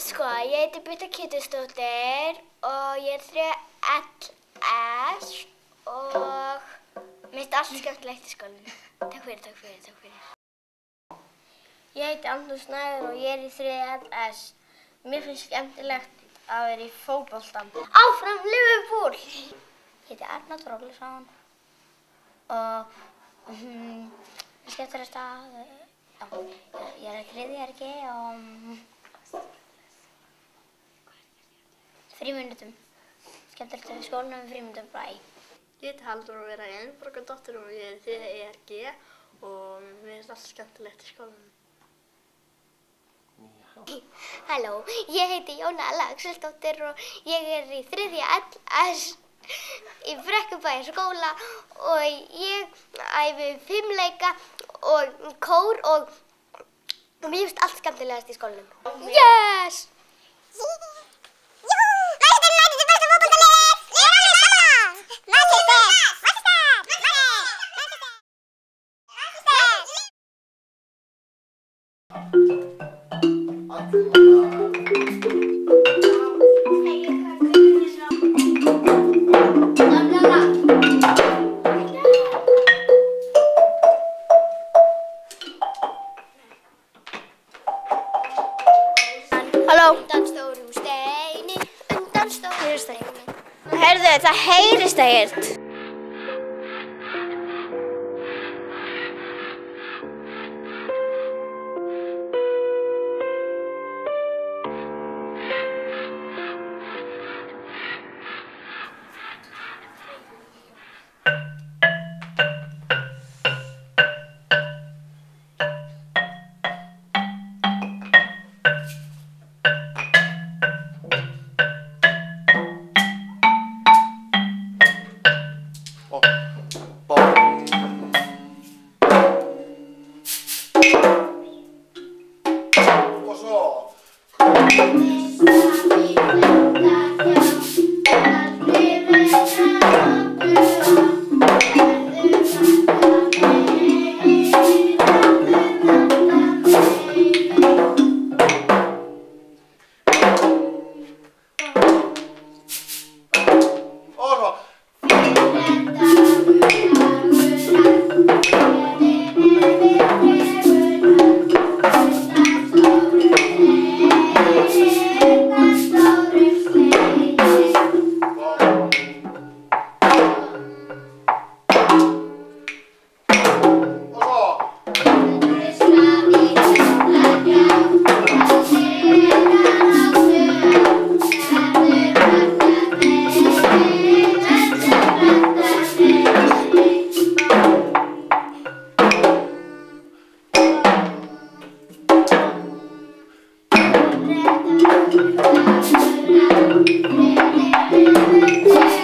Sko, ég heiti Birta Ketilsdóttir og ég er 3LS og mér finnst allt skemmtilegt í skólanum. Takk fyrir. Ég heiti Anton Snæður og ég er í 3LS. Mér finnst skemmtilegt að vera í fótbolta. Áfram Liverpool! Ég heiti Arnór Ólafsson og skemmtilegt að ég er í 3. RG og frímínútum. Skemmtilegt að vera í skólanum með frímínútum bæ. Ég heiti Halldór og er í Elinborgardóttur og ég er í 3. ERG og mér finnst allt skemmtilegt í skólanum. Halló, ég heiti Jóna Axelsdóttir og ég er í 3. LS í Brekkubæjarskóla og ég æfi fimleika og kór og mér finnst allt skemmtilegast í skólanum. Yes! Halló. Undan stórum steini. Heyrðu, það heyrist ekkert. Yeah.